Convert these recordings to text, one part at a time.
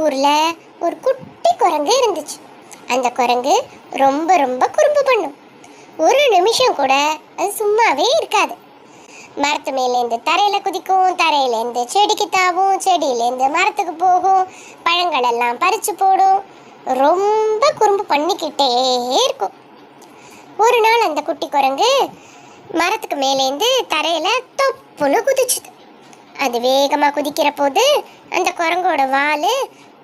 ஊர்ல ஒரு குட்டி குரங்கு இருந்துச்சு. அந்த குரங்கு ரொம்ப ரொம்ப குறும்பு பண்ணும். ஒரு நிமிஷம் கூட அது சும்மாவே இருக்காது. மரத்து மேலேருந்து தரையில குதிக்கும், தரையிலேருந்து செடிக்கு தாவும், செடியிலேருந்து மரத்துக்கு போகும், பழங்கள் எல்லாம் பறிச்சு போடும். ரொம்ப குறும்பு பண்ணிக்கிட்டே இருக்கும். ஒரு நாள் அந்த குட்டி குரங்கு மரத்துக்கு மேலேருந்து தரையில தொப்புன்னு குதிச்சுது. அது வேகமா குதிக்கிற போது அந்த குரங்கோட வால்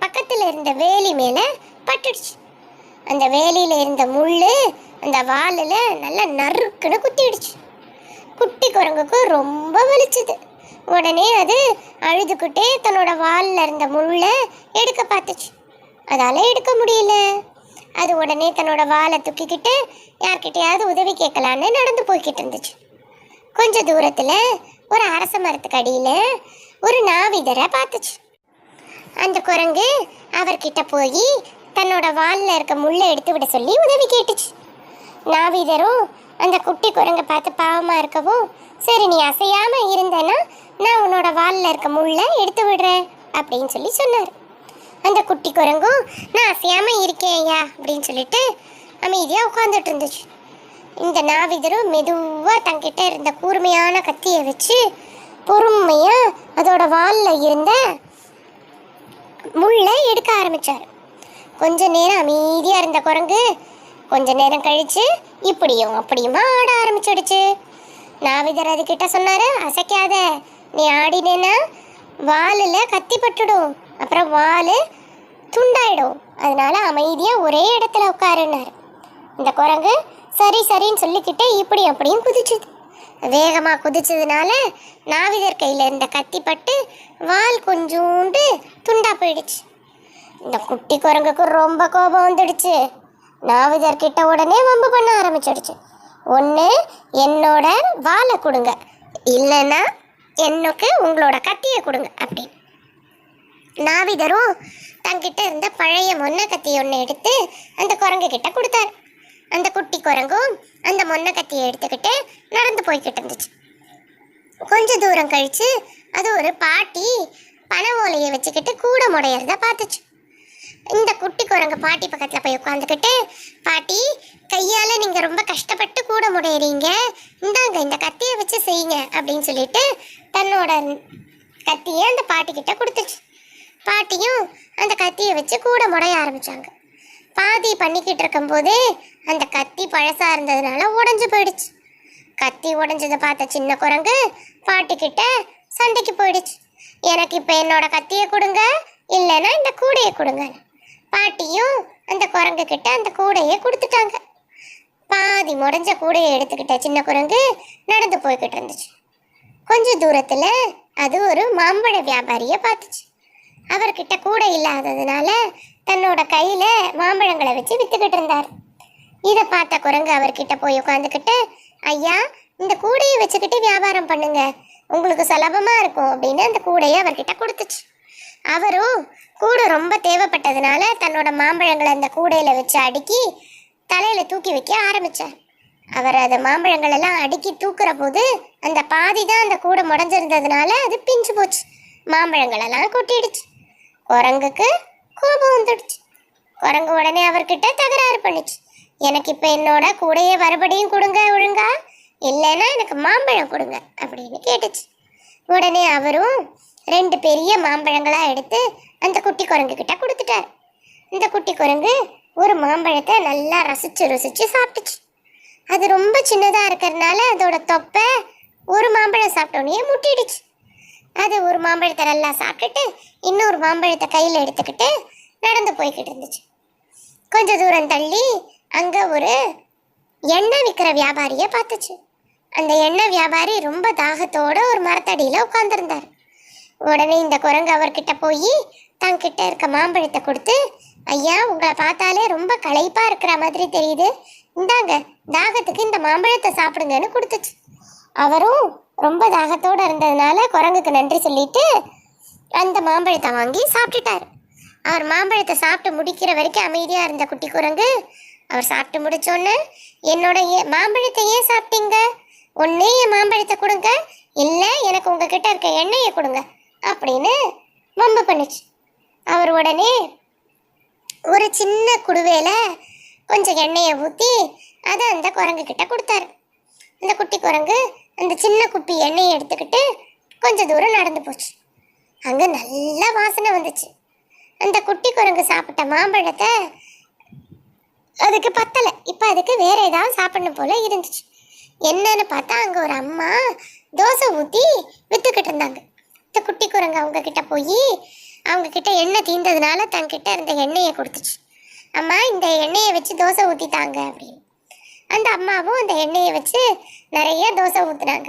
பக்கத்துல இருந்த வேலி மேல பட்டுடுச்சு. அந்த வேலியில இருந்த முள்ளு அந்த வாலில் நல்லா நறுக்குன்னு குத்திடுச்சு. குட்டி குரங்குக்கு ரொம்ப வலிச்சுது. உடனே அது அழுதுகிட்டே தன்னோட வாலில் இருந்த முள்ளை எடுக்க பார்த்துச்சு. அதால எடுக்க முடியல. அது உடனே தன்னோட வாலை தூக்கிக்கிட்டு யார்கிட்டையாவது உதவி கேட்கலான்னு நடந்து போய்கிட்டு இருந்துச்சு. கொஞ்ச தூரத்துல ஒரு அரச மரத்துக்கு அடியில ஒரு நாவிதரை பார்த்துச்சு. அந்த குரங்கு அவர்கிட்ட போய் தன்னோட வாலில் இருக்க முள்ளை எடுத்து விட சொல்லி உதவி கேட்டுச்சு. நாவிதரும் அந்த குட்டி குரங்கை பார்த்து பாவமா இருக்கவும், சரி நீ அசையாம இருந்தேன்னா நான் உன்னோட வாலில் இருக்க முள்ளை எடுத்து விடுறேன் அப்படின்னு சொல்லி சொன்னார். அந்த குட்டி குரங்கும் நான் அசையாம இருக்கேன் ஐயா அப்படின்னு சொல்லிட்டு அமைதியா உட்காந்துட்டு இருந்துச்சு. இந்த நாவிதரும் மெதுவா தங்கிட்ட இருந்த கூர்மையான கத்தியை வச்சு பொறுமையா அதோட வாலில் இருந்த முள்ளை எடுக்க ஆரம்பிச்சார். கொஞ்ச நேரம் அமைதியா இருந்த குரங்கு கொஞ்ச நேரம் கழிச்சு இப்படியும் அப்படியுமா ஆட ஆரம்பிச்சிடுச்சு. நாவிதர் அதுகிட்ட சொன்னாரு, அசைக்காத, நீ ஆடினேன்னா வாலில் கத்தி பட்டுடும், அப்புறம் வால் துண்டாயிடும், அதனால அமைதியா ஒரே இடத்துல உட்காருன்னாரு. இந்த குரங்கு சரி சரின்னு சொல்லிக்கிட்டே இப்படி அப்படியும் குதிச்சுது. வேகமா குதிச்சதுனால நாவிதர் கையில இருந்த கத்தி பட்டு வால் கொஞ்சோண்டு துண்டா போயிடுச்சு. இந்த குட்டி குரங்குக்கு ரொம்ப கோபம் வந்துடுச்சு. நாவிதர் கிட்ட உடனே வம்பு பண்ண ஆரம்பிச்சிடுச்சு. ஒன்று என்னோட வாலை கொடுங்க, இல்லைன்னா எனக்கு உங்களோட கத்தியை கொடுங்க அப்படின்னு. நாவிதரும் தங்கிட்ட இருந்த பழைய மொன்ன கத்தி ஒன்று எடுத்து அந்த குரங்கு கிட்ட கொடுத்தாரு. அந்த குட்டி குரங்கும் அந்த மொன்ன கத்தியை எடுத்துக்கிட்டு நடந்து போய்கிட்டு இருந்துச்சு. கொஞ்ச தூரம் கழிச்சு அது ஒரு பாட்டி பனை ஓலையை வச்சுக்கிட்டு கூட முடையிறத பார்த்துச்சு. இந்த குட்டி குரங்கு பாட்டி பக்கத்தில் போய் உட்காந்துக்கிட்டு, பாட்டி கையால் நீங்கள் ரொம்ப கஷ்டப்பட்டு கூட முடையிறீங்க, இந்தாங்க இந்த கத்தியை வச்சு செய்யுங்க அப்படின்னு சொல்லிட்டு தன்னோட கத்தியை அந்த பாட்டிக்கிட்ட கொடுத்துச்சு. பாட்டியும் அந்த கத்தியை வச்சு கூட முடைய ஆரம்பித்தாங்க. பாதி பண்ணிக்கிட்டு இருக்கும்போதே அந்த கத்தி பழசாக இருந்ததுனால உடஞ்சி போயிடுச்சு. கத்தி உடஞ்சதை பார்த்த சின்ன குரங்கு பாட்டிக்கிட்ட சண்டைக்கு போயிடுச்சு. எனக்கு இப்போ என்னோட கத்தியை கொடுங்க, இல்லைன்னா இந்த கூடையை கொடுங்க. பாட்டியும் அந்த குரங்கு கிட்ட அந்த கூடையை கொடுத்துட்டாங்க. பாதி முடைஞ்ச கூடையை எடுத்துக்கிட்ட சின்ன குரங்கு நடந்து போய்கிட்டு இருந்துச்சு. கொஞ்ச தூரத்துல அது ஒரு மாம்பழ வியாபாரியை பார்த்துச்சு. அவர்கிட்ட கூடை இல்லாததுனால தன்னோட கையில மாம்பழங்களை வச்சு வித்துக்கிட்டு இருந்தார். இதை பார்த்த குரங்கு அவர்கிட்ட போய் உட்காந்துக்கிட்டு, ஐயா இந்த கூடையை வச்சுக்கிட்டு வியாபாரம் பண்ணுங்க, உங்களுக்கு சுலபமா இருக்கும் அப்படின்னு அந்த கூடையை அவர்கிட்ட கொடுத்துச்சு. அவரும் கூடை ரொம்ப தேவைப்பட்டதுனால தன்னோட மாம்பழங்களை அந்த கூடையில வச்சு அடுக்கி தலையில தூக்கி வைக்க ஆரம்பிச்சார். அவர் அந்த மாம்பழங்கள் எல்லாம் அடுக்கி தூக்குற போது அந்த பாதி தான் அந்த கூடை முடஞ்சிருந்ததுனால அது பிஞ்சு போச்சு. மாம்பழங்கள் எல்லாம் கொட்டிடுச்சு. குரங்குக்கு கோபம் வந்துடுச்சு. குரங்கு உடனே அவர்கிட்ட தகராறு பண்ணிச்சு. எனக்கு இப்போ என்னோட கூடையை மறுபடியும் கொடுங்க ஒழுங்கா, இல்லைன்னா எனக்கு மாம்பழம் கொடுங்க அப்படின்னு கேட்டுச்சு. உடனே அவரும் 2 பெரிய மாம்பழங்களா எடுத்து அந்த குட்டி குரங்கு கிட்ட கொடுத்துட்டார். இந்த குட்டி குரங்கு ஒரு மாம்பழத்தை நல்லா ரசிச்சு ருசிச்சு சாப்பிட்டுச்சு. அது ரொம்ப சின்னதா இருக்கிறதுனால அதோட தொப்பை ஒரு மாம்பழம் சாப்பிட்டோன்னே முட்டிடுச்சு. அது ஒரு மாம்பழத்தை நல்லா சாப்பிட்டுட்டு இன்னொரு மாம்பழத்தை கையில் எடுத்துக்கிட்டு நடந்து போய்கிட்டு இருந்துச்சு. கொஞ்ச தூரம் தள்ளி அங்க ஒரு எண்ணெய் விற்கிற வியாபாரியை பார்த்துச்சு. அந்த எண்ணெய் வியாபாரி ரொம்ப தாகத்தோட ஒரு மரத்தடியில உட்கார்ந்துருந்தார். உடனே இந்த குரங்கு அவர்கிட்ட போய் தங்கிட்ட இருக்க மாம்பழத்தை கொடுத்து, ஐயா உங்களை பார்த்தாலே ரொம்ப களைப்பா இருக்கிற மாதிரி தெரியுது, இந்தாங்க தாகத்துக்கு இந்த மாம்பழத்தை சாப்பிடுங்கன்னு கொடுத்துச்சு. அவரும் ரொம்ப தாகத்தோடு இருந்ததுனால குரங்குக்கு நன்றி சொல்லிட்டு அந்த மாம்பழத்தை வாங்கி சாப்பிட்டுட்டார். அவர் மாம்பழத்தை சாப்பிட்டு முடிக்கிற வரைக்கும் அமைதியாக இருந்த குட்டி குரங்கு அவர் சாப்பிட்டு முடிச்சோன்னு, என்னோட மாம்பழத்தை ஏன் சாப்பிட்டீங்க, ஒன்றே என் மாம்பழத்தை கொடுங்க, இல்லை எனக்கு உங்ககிட்ட இருக்க எண்ணெயை கொடுங்க அப்படின்னு வம்பு பண்ணுச்சு. அவர் உடனே ஒரு சின்ன குடுவையில கொஞ்சம் எண்ணெயை ஊற்றி அதை அந்த குரங்கு கிட்ட கொடுத்தாரு. அந்த குட்டி குரங்கு அந்த சின்ன குப்பி எண்ணெயை எடுத்துக்கிட்டு கொஞ்சம் தூரம் நடந்து போச்சு. அங்கே நல்ல வாசனை வந்துச்சு. அந்த குட்டி குரங்கு சாப்பிட்ட மாம்பழத்தை அதுக்கு பத்தலை. இப்போ அதுக்கு வேற ஏதாவது சாப்பிடணும் போல இருந்துச்சு. என்னன்னு பார்த்தா அங்கே ஒரு அம்மா தோசை ஊற்றி வித்துக்கிட்டு இருந்தாங்க. இந்த குட்டி குரங்கு அவங்க கிட்ட போய் அவங்க கிட்ட எண்ணெய் தீர்ந்ததுனால தன்கிட்ட இருந்த எண்ணெயை கொடுத்துச்சு. அம்மா, இந்த எண்ணெயை வச்சு தோசை ஊற்றித்தாங்க அப்படின்னு. அந்த அம்மாவும் அந்த எண்ணெயை வச்சு நிறைய தோசை ஊற்றுனாங்க.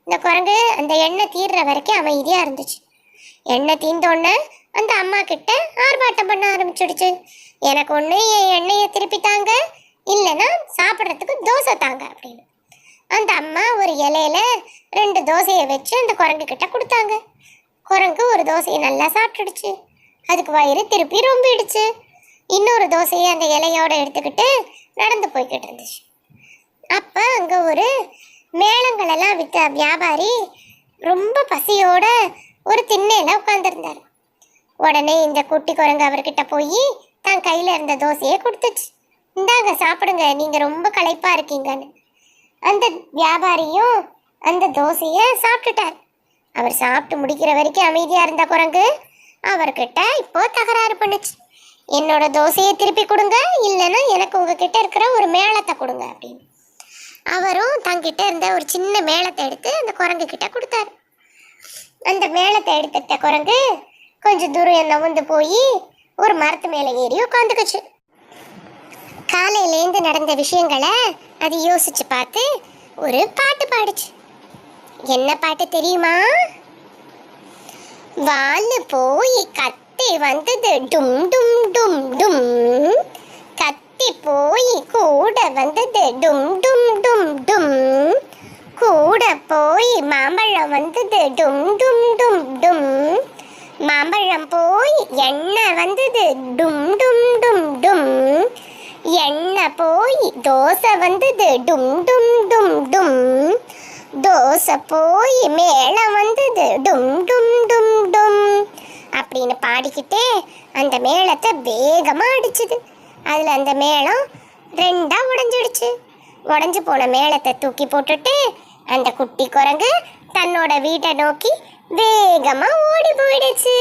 இந்த குரங்கு அந்த எண்ணெய் தீர்ற வரைக்கும் அமைதியாக இருந்துச்சு. எண்ணெய் தீர்ந்தோடனே அந்த அம்மா கிட்ட ஆர்ப்பாட்டம் பண்ண ஆரம்பிச்சிடுச்சு. எனக்கு ஒன்று என் எண்ணெயை திருப்பித்தாங்க, இல்லைன்னா சாப்பிட்றதுக்கு தோசை தாங்க அப்படின்னு. அந்த அம்மா ஒரு இலையில 2 தோசையை வச்சு அந்த குரங்கு கிட்ட கொடுத்தாங்க. குரங்கு ஒரு தோசையை நல்லா சாப்பிட்டுடுச்சு. அதுக்கு வயிறு திருப்பி ரொம்பிடுச்சு. இன்னொரு தோசையை அந்த இலையோட எடுத்துக்கிட்டு நடந்து போய்கிட்டு இருந்துச்சு. அப்போ அங்கே ஒரு மேளங்களெல்லாம் விற்ற வியாபாரி ரொம்ப பசியோட ஒரு திண்ணையில் உட்காந்துருந்தார். உடனே இந்த குட்டி குரங்கு அவர்கிட்ட போய் தன் கையில் இருந்த தோசையை கொடுத்துச்சு. இந்தாங்க சாப்பிடுங்க, நீங்கள் ரொம்ப களைப்பாக இருக்கீங்கன்னு. அந்த வியாபாரியும் அந்த தோசையை சாப்பிட்டுட்டார். அவர் சாப்பிட்டு முடிக்கிற வரைக்கும் அமைதியாக இருந்த குரங்கு அவர்கிட்ட இப்போ தகராறு பண்ணுச்சு. என்னோட தோசையை திருப்பி கொடுங்க, இல்லைன்னா எனக்கு உங்ககிட்ட இருக்கிற ஒரு மேளத்தை கொடுங்க அப்படின்னு. அவரும் தங்கிட்ட இருந்த ஒரு சின்ன மேளத்தை எடுத்து அந்த குரங்கு கிட்ட கொடுத்தாரு. அந்த மேளத்தை எடுத்துட்ட குரங்கு கொஞ்சம் தூரம் நவுந்து போய் ஒரு மரத்து மேலே ஏறி உட்காந்துக்குச்சு. காலையிலேருந்து நடந்த விஷயங்களை அது யோசிச்சு பார்த்து ஒரு பாட்டு பாடுச்சு. என்ன பாட்டு தெரியுமா? வாலு போய் கத்தி வந்தது டும் டும் டும் டும், கத்தி போய் கூட வந்தது டும் டும் டும் டும், கூட போய் மாம்பழம் வந்தது டும் டும் டும் டும், மாம்பழம் போய் எண்ணெய் வந்தது டும் டும் டும் டும், எண்ணெய் போய் தோசை வந்தது டும் டும் டும் டும், தோசை போய் மேளம் வந்தது டும் டும் டும் டும் அப்படின்னு பாடிக்கிட்டே அந்த மேளத்தை வேகமாக அடிச்சுது. அதில் அந்த மேளம் 2ஆ உடஞ்சிடுச்சு. உடஞ்சி போன மேளத்தை தூக்கி போட்டுட்டு அந்த குட்டி குரங்கு தன்னோட வீட்டை நோக்கி வேகமாக ஓடி போயிடுச்சு.